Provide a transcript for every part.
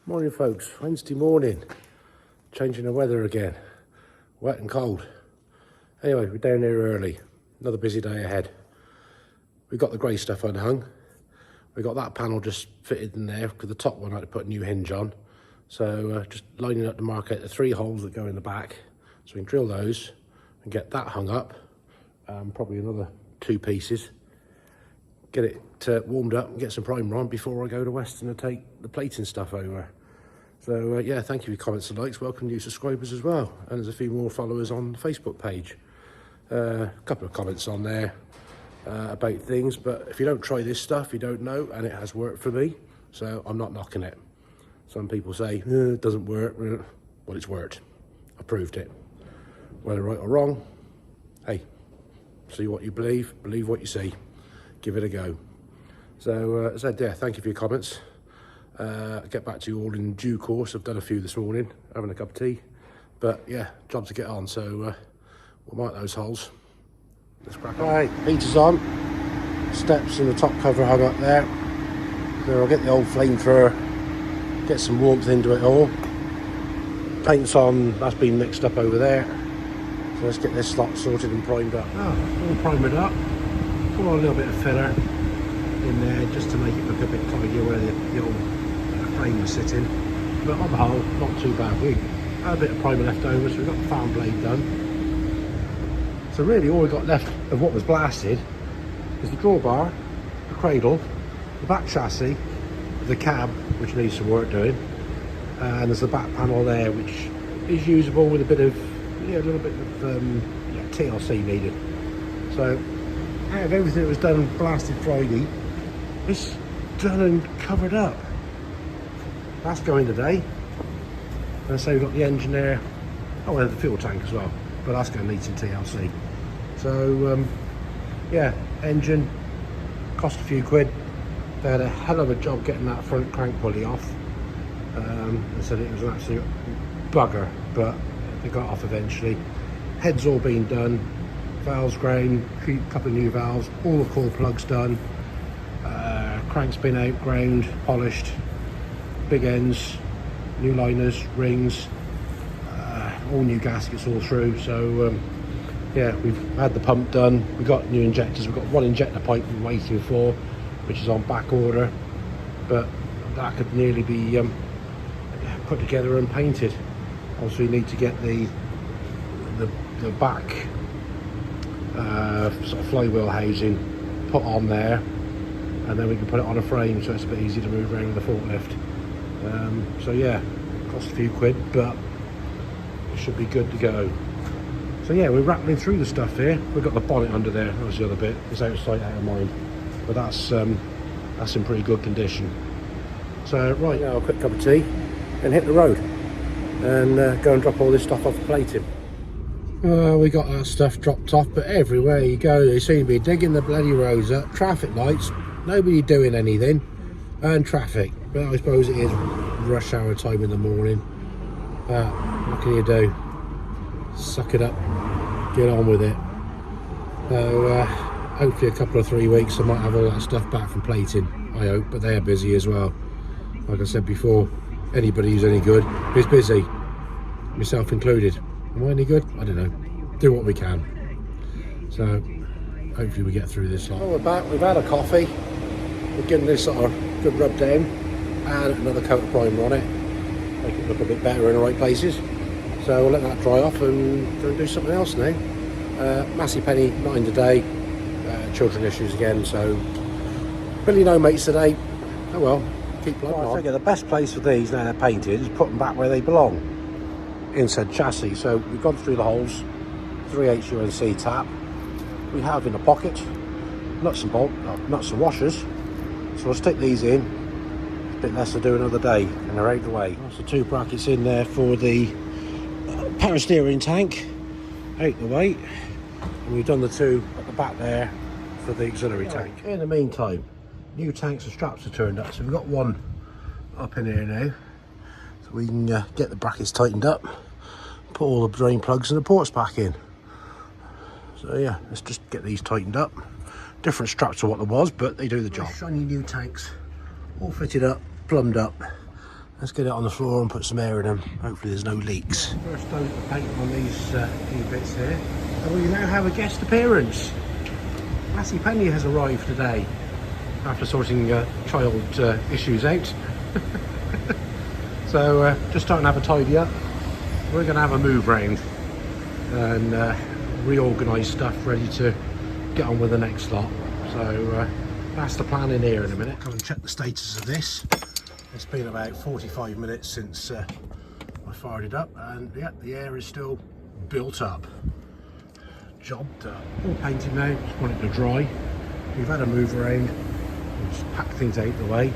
Morning folks, Wednesday morning, changing the weather again, wet and cold. Anyway, we're down here early, another busy day ahead. We've got the grey stuff unhung, we've got that panel just fitted in there because the top one I had to put a new hinge on. So just lining up to mark out the 3 holes that go in the back, so we can drill those and get that hung up, probably another 2 pieces. Get it warmed up and get some primer on before I go to Weston and take the plating stuff over. So yeah, thank you for your comments and likes. Welcome new subscribers as well, and there's a few more followers on the Facebook page. A couple of comments on there about things, but if you don't try this stuff you don't know, and it has worked for me, so I'm not knocking it. Some people say it doesn't work. Well, it's worked. I proved it. Whether right or wrong, hey, see what you believe what you see. Give it a go. So as I said, yeah, thank you for your comments. I'll get back to you all in due course. I've done a few this morning, having a cup of tea, but yeah, job to get on. So we'll mark those holes. Let's crack on. Right, heater's on, steps and the top cover hung up there. So I'll get the old flamethrower, get some warmth into it all. Paint's on, that's been mixed up over there. So let's get this slot sorted and primed up. All primed up. Put on a little bit of filler in there just to make it look a bit tidier where the old frame was sitting. But on the whole, not too bad. We had a bit of primer left over, so we've got the fan blade done. So really all we got left of what was blasted is the drawbar, the cradle, the back chassis, the cab, which needs some work doing, and there's the back panel there, which is usable with a bit of, a little bit of TLC needed. So out of everything that was done blasted Friday, it's done and covered up. That's going today. And so we've got the engine there. Oh, and the fuel tank as well, but that's going to need some TLC. So yeah, engine cost a few quid. They had a hell of a job getting that front crank pulley off. They said it was an absolute bugger, but they got off eventually. Head's all been done, valves ground, a couple of new valves, all the core plugs done, crank's been out, ground, polished, big ends, new liners, rings, all new gaskets all through. So yeah, we've had the pump done, we've got new injectors, we've got 1 injector pipe we're waiting for, which is on back order, but that could nearly be put together and painted. Also you need to get the back sort of flywheel housing put on there, and then we can put it on a frame so it's a bit easy to move around with the forklift. So yeah, cost a few quid, but it should be good to go. So yeah, we're rattling through the stuff here. We've got the bonnet under there, that was the other bit. It's out of sight, out of mind, but that's in pretty good condition. So right now, a quick cup of tea and hit the road and go and drop all this stuff off the plating. We got our stuff dropped off, but everywhere you go they seem to be digging the bloody roads up. Traffic lights, nobody doing anything, and traffic. But I suppose it is rush hour time in the morning. What can you do? Suck it up, get on with it. So hopefully a couple of 3 weeks I might have all that stuff back from plating, I hope, but they are busy as well. Like I said before, anybody who's any good is busy, myself included. Am I any good? I don't know. Do what we can. So hopefully we get through this lot. Well, we're back. We've had a coffee. We're getting this sort of good rub down and another coat of primer on it. Make it look a bit better in the right places. So we'll let that dry off and go and do something else now. Massey penny, not in today. Children issues again. So really no mates today. Oh well, keep plugging on. I figure the best place for these now they're painted is put them back where they belong. Inside chassis. So we've gone through the holes, 3/8 UNC tap. We have in the pocket nuts and bolts, nuts and washers. So we'll stick these in. A bit less to do another day, and they're out the way. So 2 brackets in there for the power steering tank, out the way. And we've done the 2 at the back there for the auxiliary tank. In the meantime, new tanks and straps are turned up. So we've got one up in here now. So we can get the brackets tightened up, put all the drain plugs and the ports back in. So yeah, let's just get these tightened up. Different structure what there was, but they do the job. Shiny new tanks, all fitted up, plumbed up, Let's get it on the floor and put some air in them. Hopefully there's no leaks. First dose of paint on these few bits here. And we now have a guest appearance. Massey has arrived today after sorting child issues out. So just starting to have a tidy up. We're going to have a move round and reorganise stuff ready to get on with the next lot. So that's the plan in here in a minute. Come and check the status of this. It's been about 45 minutes since I fired it up, and yeah, the air is still built up. Job done. All painted now, just want it to dry. We've had a move around, just pack things out the way.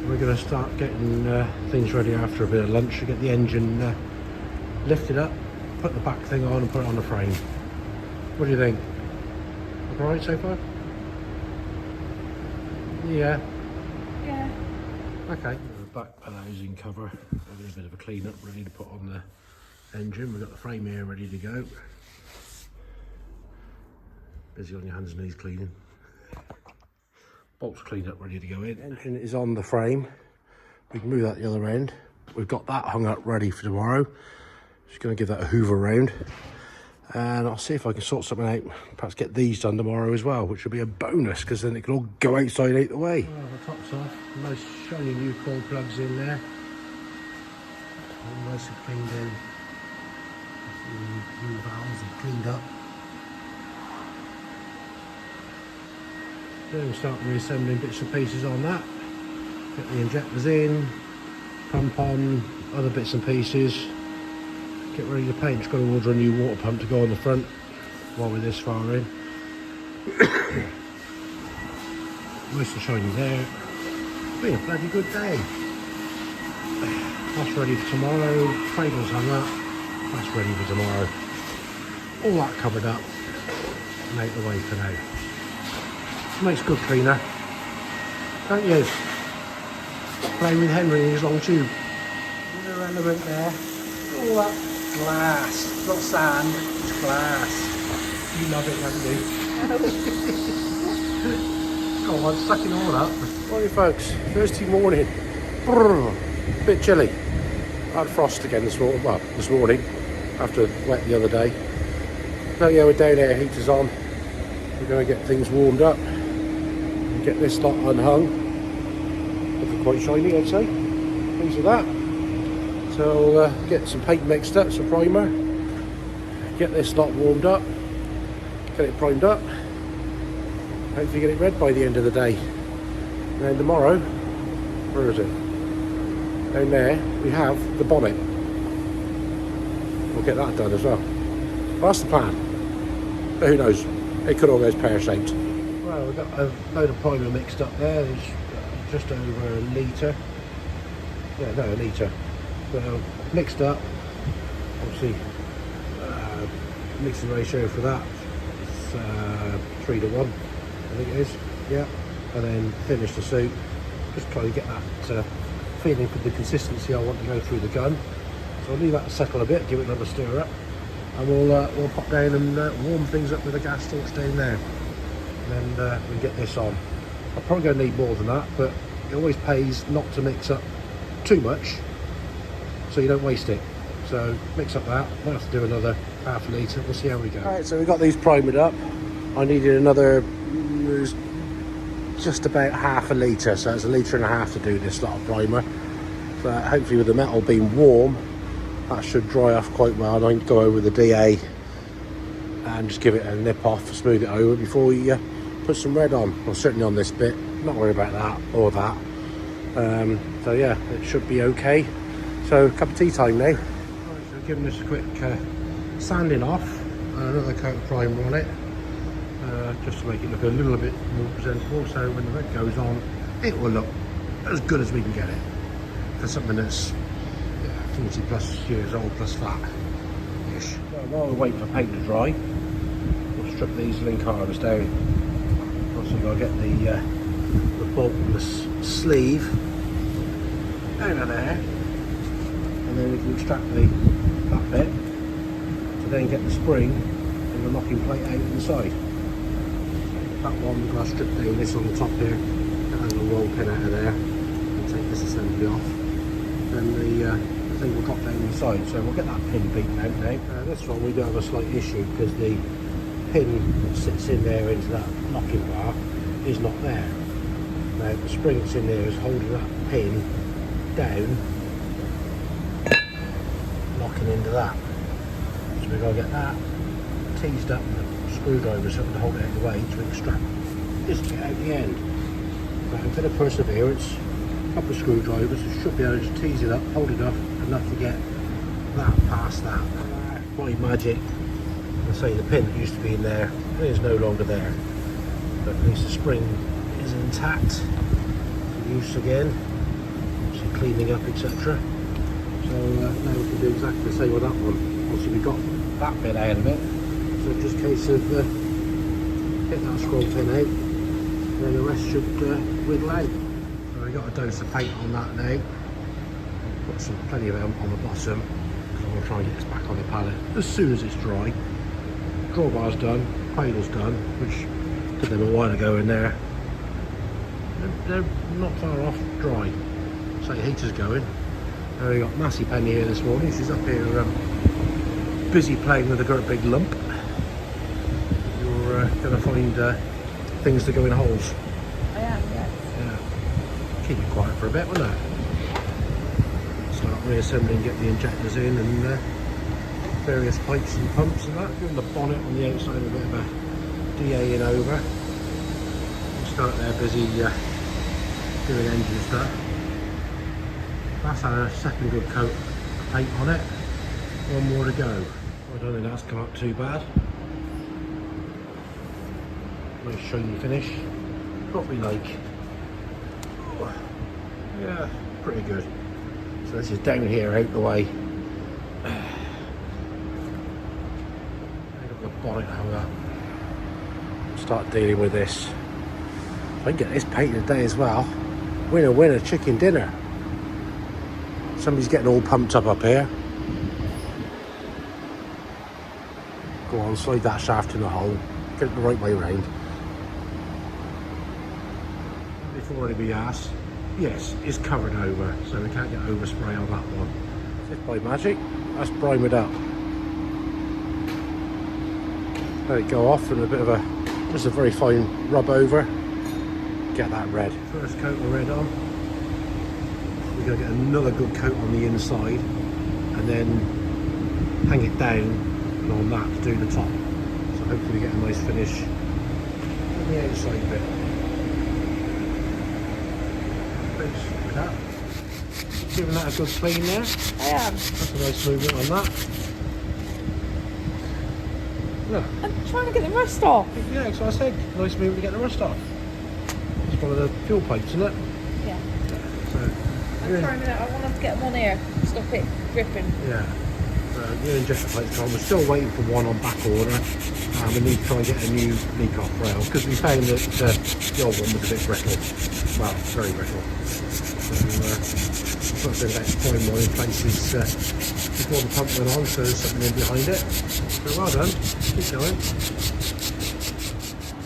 We're going to start getting things ready after a bit of lunch to get the engine lifted up, put the back thing on and put it on the frame. What do you think? Alright so far? Yeah. Yeah. Okay. The back housing cover, a bit of a clean up, ready to put on the engine. We've got the frame here ready to go. Busy on your hands and knees cleaning. Bolts cleaned up, ready to go in. Engine is on the frame. We can move that the other end. We've got that hung up ready for tomorrow. Just going to give that a hoover round. And I'll see if I can sort something out. Perhaps get these done tomorrow as well, which will be a bonus because then it can all go outside out the way. Well, the top's off. Nice shiny new coil plugs in there. All nice and cleaned in. The new valves are cleaned up. Then we'll start reassembling bits and pieces on that. Get the injectors in, pump on, other bits and pieces. Get ready to paint. Just got to order a new water pump to go on the front while we're this far in. Nice and shiny there. It's been a bloody good day. That's ready for tomorrow. Cradle's hung up. That's ready for tomorrow. All that covered up and out the way for now. Makes good cleaner, don't you? Playing with Henry and his long tube. Another element there. All that glass. It's not sand, it's glass. You love it, haven't you? Go on, sucking all up. Morning folks, Thursday morning. Brrr, bit chilly. I had frost again this morning, after wet the other day. So yeah, we're down here, heaters on. We're going to get things warmed up. Get this lot unhung. Looking quite shiny, I'd say. Pleased with that. So get some paint mixed up, some primer. Get this lot warmed up. Get it primed up. Hopefully get it red by the end of the day. And then tomorrow, where is it? Down there, we have the bonnet. We'll get that done as well. That's the plan. But who knows? It could all go pear-shaped. Well, we've got a load of primer mixed up there. There's just over a litre. Yeah, no, a litre. So mixed up. Obviously, mixing ratio for that is 3:1, I think it is. Yeah, and then finish the suit. Just try to get that feeling for the consistency I want to go through the gun. So I'll leave that to settle a bit, give it another stir up, and we'll pop down and warm things up with the gas torch down there. And then we get this on. I'm probably going to need more than that, but it always pays not to mix up too much so you don't waste it. So mix up that. Might have to do another half a litre. We'll see how we go. Alright, so we've got these primed up. I needed another just about half a litre, so it's 1.5 litres to do this lot of primer. But hopefully with the metal being warm, that should dry off quite well. And I can go over the DA and just give it a nip off, smooth it over before we put some red on. Well, certainly on this bit, not worried about that or that. So yeah, it should be okay. So cup of tea time now. Right, so giving this a quick sanding off, another coat of primer on it, just to make it look a little bit more presentable. So when the red goes on, it will look as good as we can get it for something that's 40 plus years old plus flat-ish. So while we're waiting for paint to dry, we'll strip these link arms down. Also got to get the bolt and the sleeve down in there, and then we can extract that bit to then get the spring and the locking plate out on the side. That one we've got to strip down this on the top here, get a little roll pin out of there, and take this assembly off. then the thing will drop down inside. So we'll get that pin beaten out now. This one we do have a slight issue because the pin that sits in there into that locking bar is not there. Now the spring that's in there is holding that pin down, locking into that. So we've got to get that teased up with a screwdriver or something to hold it out of the way to extract this bit out the end. But a bit of perseverance, a couple of screwdrivers, you should be able to just tease it up, hold it up enough to get that past that. By magic, I say the pin that used to be in there is no longer there, but at least the spring is intact for use again, so cleaning up, etc. So now we can do exactly the same with that one. Obviously we got that bit out of it, so it's just a case of get that scroll pin out, and then the rest should wiggle out. So we got a dose of paint on that now. Put plenty of it on the bottom, because I'm going to try and get this back on the pallet as soon as it's dry. Drawbar's done, cradle's done, which did them a while ago in there. They're not far off dry. So the heater's going. We got Massey Penny here this morning. She's up here busy playing with a great big lump. You're going to find things to go in holes. I am, yes. Yeah. Keep it quiet for a bit, won't it? Start reassembling, get the injectors in and various pipes and pumps and that. Giving the bonnet on the outside a bit of a DA-ing over. We'll start there busy doing engine stuff. That's had a second good coat of paint on it. One more to go. I don't think that's come up too bad. Nice shiny finish. What we like. Yeah, pretty good. So this is down here out the way. I got the bonnet hung up. Start dealing with this. If I can get this painted today as well. Winner, winner, chicken dinner. Somebody's getting all pumped up here. Go on, slide that shaft in the hole. Get it the right way round. Before anybody asks, yes, it's covered over, so we can't get overspray on that one. If by magic, that's primed up. Let it go off and a bit of a, just a very fine rub over. Get that red. First coat of red on. We're going to get another good coat on the inside and then hang it down and on that to do the top. So hopefully we get a nice finish on the outside bit. Like that. Giving that a good clean there. I am. That's a nice movement on that. Look. I'm trying to get the rust off. Yeah, so I said nice movement to get the rust off. It's one of the fuel pipes, isn't it? Yeah. So I'm trying to, I want to get them on here. Stop it dripping. yeah. New injector plates on. We're still waiting for one on back order. We need to try and get a new leak off rail because we found that the old one was a bit brittle. Well, very brittle. So put a bit of extra time on in places before the pump went on, so there's something in behind it. So well done. Keep going.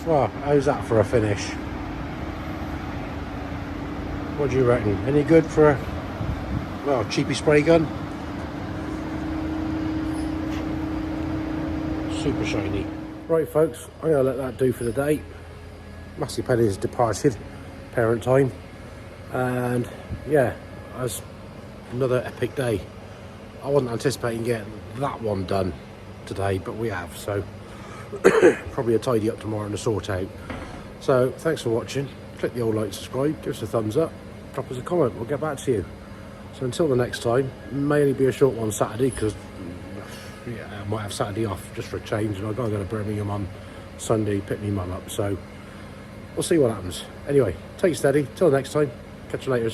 Well, how's that for a finish? What do you reckon? Any good for a, well, cheapy spray gun? Super shiny. Right folks, I'm going to let that do for the day. Massey Penny has departed, parent time. And yeah, that's another epic day. I wasn't anticipating getting that one done today, but we have, so probably a tidy up tomorrow and a sort out. So thanks for watching. Click the old like, subscribe, give us a thumbs up, drop us a comment, we'll get back to you. So until the next time, may only be a short one Saturday because yeah, I might have Saturday off just for a change and I've got to go to Birmingham on Sunday, pick me mum up, so we'll see what happens. Anyway, take it steady, till next time, catch you later.